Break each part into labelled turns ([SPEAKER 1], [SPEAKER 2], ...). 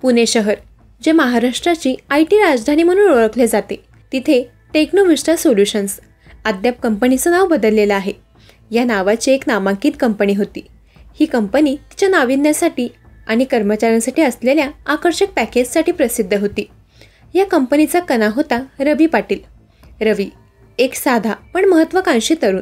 [SPEAKER 1] पुणे शहर, जे महाराष्ट्राची IT राजधानी म्हणून ओळखले जाते, तिथे टेक्नोविस्टा सोल्युशन्स, अद्याप कंपनीचं नाव बदललेलं आहे, या नावाची एक नामांकित कंपनी होती. ही कंपनी तिच्या नाविन्यासाठी आणि कर्मचाऱ्यांसाठी असलेल्या आकर्षक पॅकेजसाठी प्रसिद्ध होती. या कंपनीचा कणा होता रवी पाटील. रवी एक साधा पण महत्त्वाकांक्षी तरुण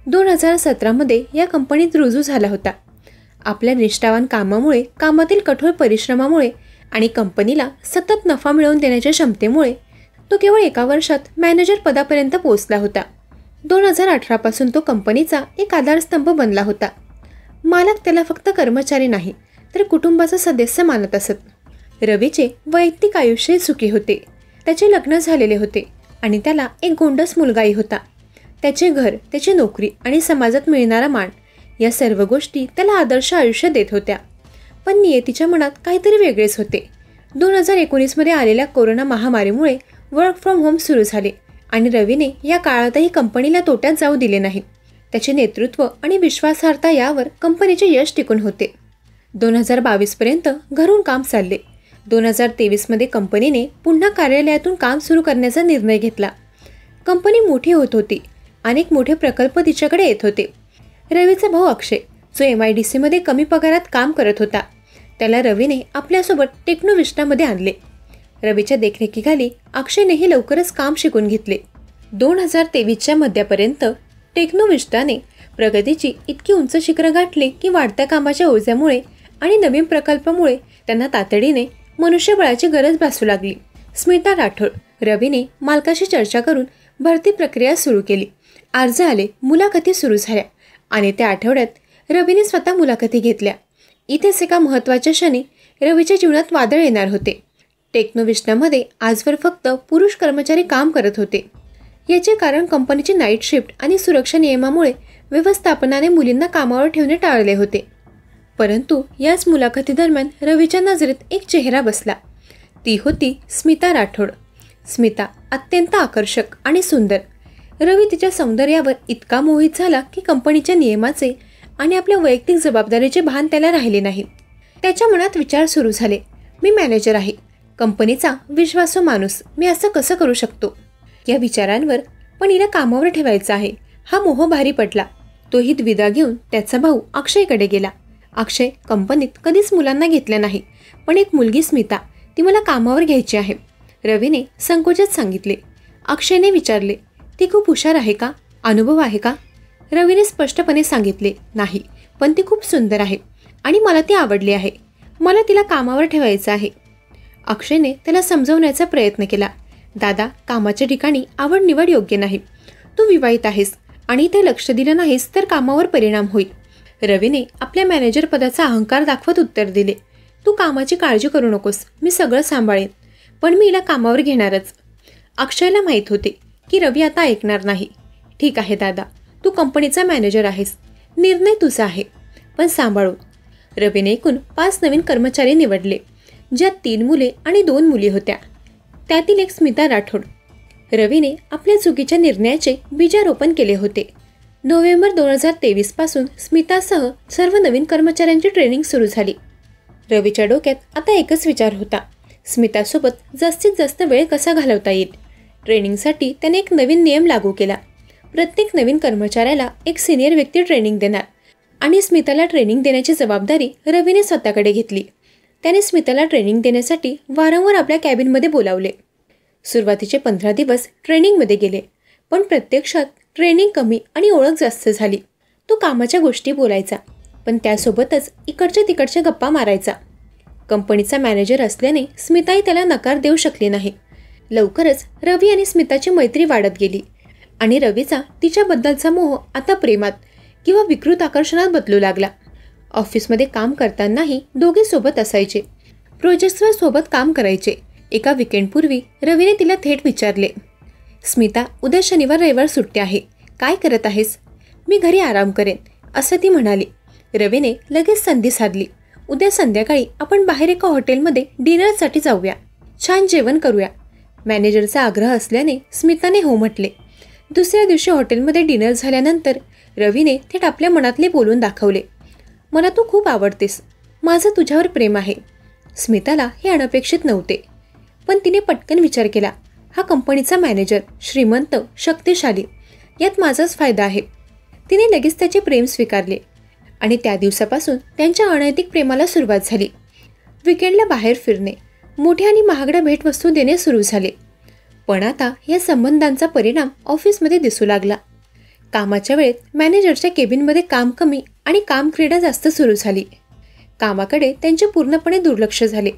[SPEAKER 1] 2017मध्ये या कंपनीत रुजू झाला होता. आपल्या निष्ठावान कामामुळे, कामातील कठोर परिश्रमामुळे आणि कंपनीला सतत नफा मिळवून देण्याच्या क्षमतेमुळे तो केवळ एका वर्षात मॅनेजर पदापर्यंत पोहोचला होता. 2018 पासून तो कंपनीचा एक आधारस्तंभ बनला होता. मालक त्याला फक्त कर्मचारी नाही तर कुटुंबाचा सदस्य मानत असत. रवीचे वैयक्तिक आयुष्य सुखी होते. त्याचे लग्न झालेले होते आणि त्याला एक गोंडस मुलगाही होता. त्याचे घर, त्याची नोकरी आणि समाजात मिळणारा मान या सर्व गोष्टी त्याला आदर्श आयुष्य देत होत्या. पण नियतीच्या मनात काहीतरी वेगळेच होते. 2019मध्ये आलेल्या कोरोना महामारीमुळे वर्क फ्रॉम होम सुरू झाले आणि रवीने या काळातही कंपनीला तोट्यात जाऊ दिले नाही. त्याचे नेतृत्व आणि विश्वासार्हता यावर कंपनीचे यश टिकून होते. 2022पर्यंत घरून काम चालले. 2023मध्ये कंपनीने पुन्हा कार्यालयातून काम सुरू करण्याचा निर्णय घेतला. कंपनी मोठी होत होती. अनेक मोठे प्रकल्प तिच्याकडे येत होते. रवीचा भाऊ अक्षय, जो MIDCमध्ये कमी पगारात काम करत होता, त्याला रवीने आपल्यासोबत टेक्नोविस्टामध्ये आणले. रवीच्या देखरेखीखाली अक्षयनेही लवकरच काम शिकून घेतले. 2023च्या मध्यापर्यंत टेक्नोविस्टाने प्रगतीची इतकी उंच शिखरं गाठली की वाढत्या कामाच्या ओझ्यामुळे आणि नवीन प्रकल्पामुळे त्यांना तातडीने मनुष्यबळाची गरज भासू लागली. स्मिता राठोड, रवीने मालकाशी चर्चा करून भरती प्रक्रिया सुरू केली. अर्ज आले, मुलाखती सुरू झाल्या आणि त्या आठवड्यात रवीने स्वतः मुलाखती घेतल्या. इथेच एका महत्त्वाच्या क्षणी रवीच्या जीवनात वादळ येणार होते. टेक्नोविस्टामध्ये आजवर फक्त पुरुष कर्मचारी काम करत होते. याचे कारण कंपनीची नाईट शिफ्ट आणि सुरक्षा नियमामुळे व्यवस्थापनाने मुलींना कामावर ठेवणे टाळले होते. परंतु याच मुलाखतीदरम्यान रवीच्या नजरेत एक चेहरा बसला. ती होती स्मिता राठोड. स्मिता अत्यंत आकर्षक आणि सुंदर. रवी तिच्या सौंदर्यावर इतका मोहित झाला की कंपनीच्या नियमाचे आणि आपल्या वैयक्तिक जबाबदारीचे भान त्याला राहिले नाही. त्याच्या मनात विचार सुरू झाले, मी मॅनेजर आहे, कंपनीचा विश्वासू माणूस, मी असं कसं करू शकतो? या विचारांवर पण हिला कामावर ठेवायचं आहे हा मोह भारी पडला. तोही द्विधा घेऊन त्याचा भाऊ अक्षयकडे गेला. अक्षय, कंपनीत कधीच मुलांना घेतल्या नाही, पण एक मुलगी स्मिता, ती मला कामावर घ्यायची आहे. रवीने संकोचात सांगितले. अक्षयने विचारले, ती खूप हुशार आहे का? अनुभव आहे का? रवीने स्पष्टपणे सांगितले, नाही, पण ती खूप सुंदर आहे आणि मला ती आवडली आहे. मला तिला कामावर ठेवायचं आहे. अक्षयने त्याला समजवण्याचा प्रयत्न केला. दादा, कामाच्या ठिकाणी आवड निवड योग्य नाही. तू विवाहित आहेस आणि इथे लक्ष दिलं नाहीस तर कामावर परिणाम होईल. रवीने आपल्या मॅनेजर पदाचा अहंकार दाखवत उत्तर दिले. तू कामाची काळजी करू नकोस, मी सगळं सांभाळेन, पण मी हिला कामावर घेणारच. अक्षयला माहीत होते की रवी आता ऐकणार नाही. ठीक आहे दादा, तू कंपनीचा मॅनेजर आहेस, निर्णय तुझा आहे, पण सांभाळून. रवीने एकूण 5 नवीन कर्मचारी निवडले, ज्यात 3 मुले आणि 2 मुली होत्या. त्यातील एक स्मिता राठोड. रवीने आपल्या चुकीच्या निर्णयाचे बीजारोपण केले होते. नोव्हेंबर 2023 पासून स्मितासह सर्व नवीन कर्मचाऱ्यांची ट्रेनिंग सुरू झाली. रवीच्या डोक्यात आता एकच विचार होता, स्मितासोबत जास्तीत जास्त वेळ कसा घालवता येईल. ट्रेनिंगसाठी त्याने एक नवीन नियम लागू केला. प्रत्येक नवीन कर्मचाऱ्याला एक सिनियर व्यक्ती ट्रेनिंग देणार आणि स्मिताला ट्रेनिंग देण्याची जबाबदारी रवीने स्वतःकडे घेतली. त्याने स्मिताला ट्रेनिंग देण्यासाठी वारंवार आपल्या कॅबिनमध्ये बोलावले. सुरुवातीचे 15 दिवस ट्रेनिंगमध्ये गेले, पण प्रत्यक्षात ट्रेनिंग कमी आणि ओळख जास्त झाली. तो कामाच्या गोष्टी बोलायचा, पण त्यासोबतच इकडच्या तिकडच्या गप्पा मारायचा. कंपनीचा मॅनेजर असल्याने स्मिताही त्याला नकार देऊ शकली नाही. लवकरच रवी आणि स्मिताची मैत्री वाढत गेली आणि रवीचा तिच्याबद्दलचा मोह आता प्रेमात किंवा विकृत आकर्षणात बदलू लागला. ऑफिसमध्ये काम करतानाही दोघे सोबत असायचे. प्रोजेक्ट्सवर सोबत काम करायचे. एका विकेंडपूर्वी रवीने तिला थेट विचारले, स्मिता, उद्या शनिवार रविवार सुट्टी आहे, काय करत आहेस? मी घरी आराम करेन, असं ती म्हणाली. रवीने लगेच संधी साधली. उद्या संध्याकाळी आपण बाहेर एका हॉटेलमध्ये डिनरसाठी जाऊया, छान जेवण करूया. मॅनेजरचा आग्रह असल्याने स्मिताने हो म्हटले. दुसऱ्या दिवशी हॉटेलमध्ये डिनर झाल्यानंतर रवीने थेट आपल्या मनातले बोलून दाखवले. मला तू खूप आवडतेस, माझं तुझ्यावर प्रेम आहे. स्मिताला हे अनपेक्षित नव्हते, पण तिने पटकन विचार केला, हा कंपनीचा मॅनेजर, श्रीमंत, शक्तिशाली, यात माझाच फायदा आहे. तिने लगेच त्याचे प्रेम स्वीकारले आणि त्या दिवसापासून त्यांच्या अनैतिक प्रेमाला सुरुवात झाली. विकेंडला बाहेर फिरणे, मोठ्या आणि महागड्या भेटवस्तू देणे सुरू झाले. पण आता या संबंधांचा परिणाम ऑफिसमध्ये दिसू लागला. कामाच्या वेळेत मॅनेजरच्या केबिनमध्ये काम कमी आणि काम क्रीडा जास्त सुरू झाली. कामाकडे त्यांचे पूर्णपणे दुर्लक्ष झाले.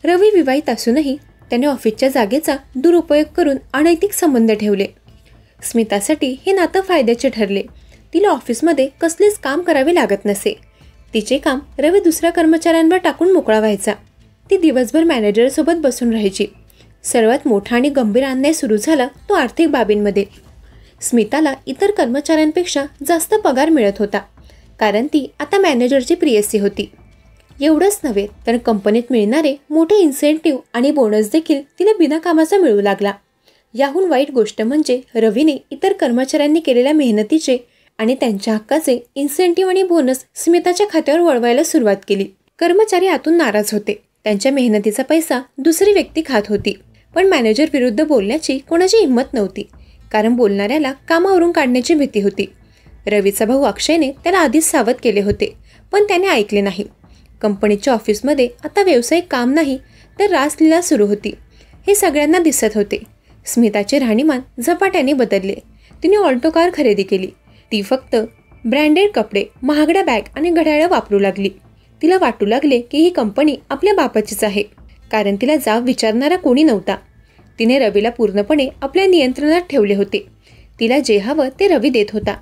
[SPEAKER 1] रवी विवाहित असूनही त्याने ऑफिसच्या जागेचा दुरुपयोग करून अनैतिक संबंध ठेवले. स्मितासाठी हे नातं फायद्याचे ठरले. तिला ऑफिसमध्ये कसलेच काम करावे लागत नसे. तिचे काम रवी दुसऱ्या कर्मचाऱ्यांवर टाकून मोकळा व्हायचा. ती दिवसभर मॅनेजरसोबत बसून राहायची. सर्वात मोठा आणि गंभीर अन्याय सुरू झाला तो आर्थिक बाबींमध्ये. स्मिताला इतर कर्मचाऱ्यांपेक्षा जास्त पगार मिळत होता, कारण ती आता मॅनेजरची प्रियसी होती. एवढंच नव्हे तर कंपनीत मिळणारे मोठे इन्सेंटिव्ह आणि बोनस देखील तिला बिनाकामाचा मिळू लागला. याहून वाईट गोष्ट म्हणजे रवीने इतर कर्मचाऱ्यांनी केलेल्या मेहनतीचे आणि त्यांच्या हक्काचे इन्सेंटिव्ह आणि बोनस स्मिताच्या खात्यावर वळवायला सुरुवात केली. कर्मचारी आतून नाराज होते. त्यांच्या मेहनतीचा पैसा दुसरी व्यक्ती खात होती. पण मॅनेजर विरुद्ध बोलण्याची कोणाची हिंमत नव्हती, कारण बोलणाऱ्याला कामावरून काढण्याची भीती होती. रवीचा भाऊ अक्षयने त्याला आधीच सावध केले होते, पण त्याने ऐकले नाही. कंपनीच्या ऑफिसमध्ये आता व्यावसायिक काम नाही तर रासलीला सुरू होती. हे सगळ्यांना दिसत होते. स्मिताचे राहणीमान झपाट्याने बदलले. तिने ऑल्टो कार खरेदी केली. ती फक्त ब्रँडेड कपडे, महागड्या बॅग आणि घड्याळं वापरू लागली. तिला वाटू लागले की ही कंपनी आपल्या बापाचीच आहे, कारण तिला जाब विचारणारा कोणी नव्हता. तिने रवीला पूर्णपणे आपल्या नियंत्रणात ठेवले होते. तिला जे हवं ते रवी देत होता.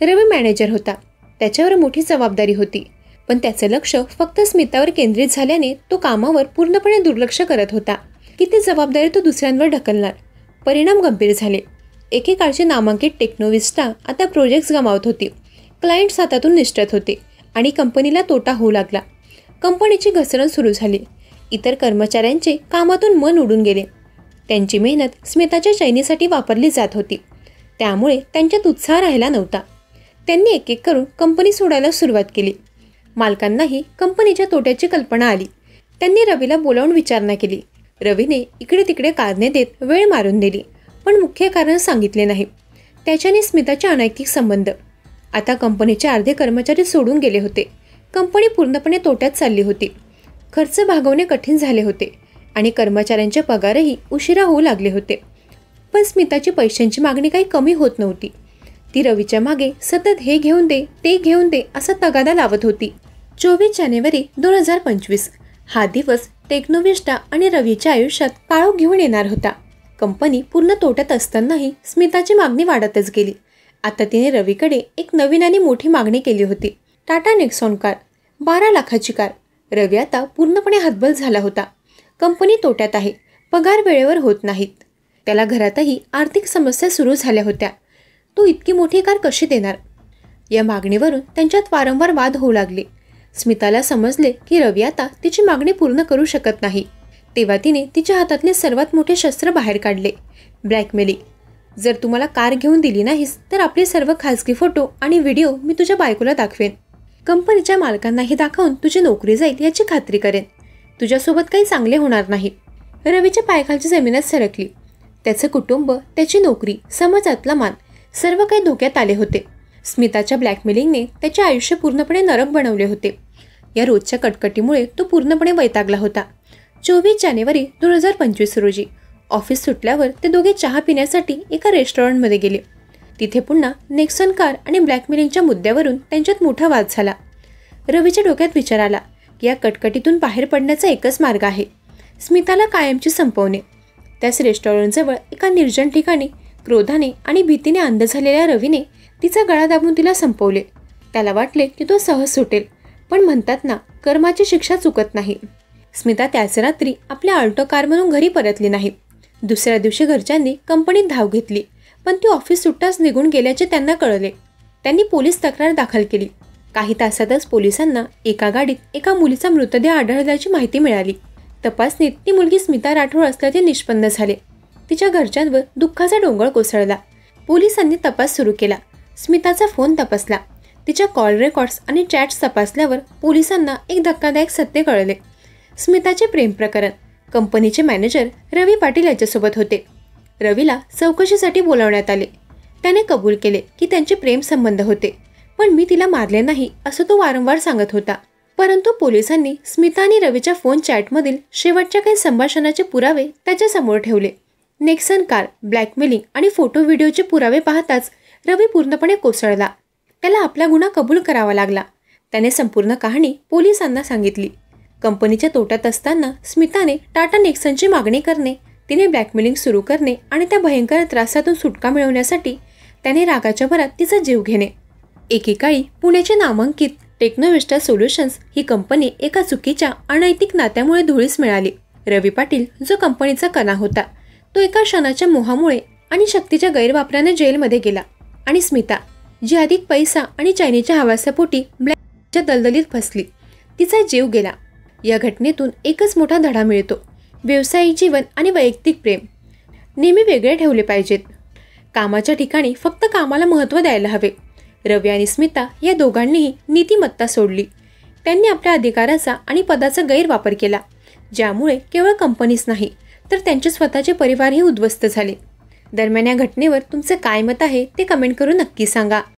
[SPEAKER 1] रवी मॅनेजर होता, त्याच्यावर मोठी जबाबदारी होती, पण त्याचे लक्ष फक्त स्मितावर केंद्रित झाल्याने तो कामावर पूर्णपणे दुर्लक्ष करत होता. किती जबाबदारी तो दुसऱ्यांवर ढकलणार. परिणाम गंभीर झाले. एकेकाळचे नामांकित टेक्नोविस्टा आता प्रोजेक्ट्स गमावत होती. क्लायंट्स हातातून निसटत होते आणि कंपनीला तोटा होऊ लागला. कंपनीची घसरण सुरू झाली. इतर कर्मचाऱ्यांचे कामातून मन उडून गेले. त्यांची मेहनत स्मिताच्या चैनीसाठी वापरली जात होती, त्यामुळे त्यांच्यात उत्साह राहिला नव्हता. त्यांनी एक एक करून कंपनी सोडायला सुरुवात केली. मालकांनाही कंपनीच्या तोट्याची कल्पना आली. त्यांनी रवीला बोलावून विचारणा केली. रवीने इकडे तिकडे कारणे देत वेळ मारून दिली, पण मुख्य कारण सांगितले नाही. त्याच्याने स्मिताचे अनैतिक संबंध. आता कंपनीचे अर्धे कर्मचारी सोडून गेले होते. कंपनी पूर्णपणे तोट्यात चालली होती. खर्च भागवणे कठीण झाले होते आणि कर्मचाऱ्यांचे पगारही उशिरा होऊ लागले होते. पण स्मिताची पैशांची मागणी काही कमी होत नव्हती. ती रवीच्या मागे सतत हे घेऊन दे, ते घेऊन दे असा तगादा लावत होती. 24 जानेवारी 2025 हा दिवस टेक्नोविस्टा आणि रवीच्या आयुष्यात काळोख घेऊन येणार होता. कंपनी पूर्ण तोट्यात असतानाही स्मिताची मागणी वाढतच गेली. आता तिने रवीकडे एक नवीन आणि मोठी मागणी केली होती. टाटा नेक्सॉन कार, 12 लाखाची कार. रवी आता पूर्णपणे हतबल झाला होता. कंपनी तोट्यात आहे, पगार वेळेवर होत नाहीत. त्याला घरातही आर्थिक समस्या सुरू झाल्या होत्या. तो इतकी मोठी कार कशी देणार? या मागणीवरून त्यांच्यात वारंवार वाद होऊ लागले. स्मिताला समजले की रवी आता तिची मागणी पूर्ण करू शकत नाही. तेव्हा तिने तिच्या हातातले सर्वात मोठे शस्त्र बाहेर काढले, ब्लॅकमेलिंग. जर तू मला कार घेऊन दिली नाहीस तर आपले सर्व खासगी फोटो आणि व्हिडिओ मी तुझ्या बायकोला दाखवेन. कंपनीच्या मालकांनाही दाखवून तुझी नोकरी जाईल याची खात्री करेन. तुझ्यासोबत काही चांगले होणार नाही. रवीच्या पायाखालची जमीनच सरकली. त्याचं कुटुंब, त्याची नोकरी, समाजातला मान सर्व काही धोक्यात आले होते. स्मिताच्या ब्लॅकमेलिंगने त्याचे आयुष्य पूर्णपणे नरक बनवले होते. या रोजच्या कटकटीमुळे तो पूर्णपणे वैतागला होता. 24 जानेवारी 2025 रोजी ऑफिस सुटल्यावर ते दोघे चहा पिण्यासाठी एका रेस्टॉरंटमध्ये गेले. तिथे पुन्हा नेक्सॉन कार आणि ब्लॅकमेलिंगच्या मुद्द्यावरून त्यांच्यात मोठा वाद झाला. रवीच्या डोक्यात विचार आला की या कटकटीतून बाहेर पडण्याचा एकच मार्ग आहे, स्मिताला कायमची संपवणे. त्याच रेस्टॉरंटजवळ एका निर्जन ठिकाणी क्रोधाने आणि भीतीने अंध झालेल्या रवीने तिचा गळा दाबून तिला संपवले. त्याला वाटले की तो सहज सुटेल, पण म्हणतात ना, कर्माची शिक्षा चुकत नाही. स्मिता त्याच रात्री आपल्या ऑल्टो कारमधून घरी परतली नाही. दुसऱ्या दिवशी घरच्यांनी कंपनीत धाव घेतली, पण ती ऑफिस सुट्टाच निघून गेल्याचे त्यांना कळले. त्यांनी पोलीस तक्रार दाखल केली. काही तासातच पोलिसांना एका गाडीत एका मुलीचा मृतदेह आढळल्याची माहिती मिळाली. तपासणीत ती मुलगी स्मिता राठोड असल्याचे निष्पन्न झाले. तिच्या घरच्यांवर दुःखाचा डोंगर कोसळला. पोलिसांनी तपास सुरू केला. स्मिताचा फोन तपासला. तिच्या कॉल रेकॉर्ड्स आणि चॅट्स तपासल्यावर पोलिसांना एक धक्कादायक सत्य कळले. स्मिताचे प्रेम प्रकरण. कंपनीचे मॅनेजर रवी पाटील याच्यासोबत होते. रवीला चौकशीसाठी बोलावण्यात आले. त्याने कबूल केले की त्यांचे प्रेम संबंध होते, पण मी तिला मारले नाही असं तो वारंवार सांगत होता. परंतु पोलिसांनी स्मिता आणि रवीच्या फोन चॅटमधील शेवटच्या काही संभाषणाचे पुरावे त्याच्यासमोर ठेवले. नेक्सन कार, ब्लॅकमेलिंग आणि फोटो व्हिडिओचे पुरावे पाहताच रवी पूर्णपणे कोसळला. त्याला आपला गुन्हा कबूल करावा लागला. त्याने संपूर्ण कहाणी पोलिसांना सांगितली. कंपनीच्या तोट्यात असताना स्मिताने टाटा नेक्सनची मागणी करणे, तिने ब्लॅकमेलिंग सुरू करणे आणि त्या भयंकर त्रासातून सुटका मिळवण्यासाठी त्याने रागाच्या भरात तिचा जीव घेणे. एकेकाळी पुण्याचे नामांकित टेक्नोविस्टा सोल्युशन्स ही कंपनी एका चुकीच्या अनैतिक नात्यामुळे धुळीस मिळाली. रवी पाटील जो कंपनीचा कणा होता, तो एका क्षणाच्या मोहामुळे आणि शक्तीच्या गैरवापराने जेलमध्ये गेला. आणि स्मिता, जी अधिक पैसा आणि चायनीच्या हवासापोटी ब्लॅकच्या दलदलीत फसली, तिचा जीव गेला. या घटनेतून एकच मोठा धडा मिळतो: व्यावसायिक जीवन आणि वैयक्तिक प्रेम नेहमी वेगळे ठेवले पाहिजेत. कामाच्या ठिकाणी फक्त कामाला महत्त्व द्यायला हवे. रवी आणि स्मिता या दोघांनीही नीतिमत्ता सोडली. त्यांनी आपल्या अधिकाराचा आणि पदाचा गैरवापर केला, ज्यामुळे केवळ कंपनीच नाही तर त्यांचे स्वतःचे परिवारही उद्ध्वस्त झाले. दरम्यान या घटनेवर तुमचे काय मत आहे ते कमेंट करून नक्की सांगा.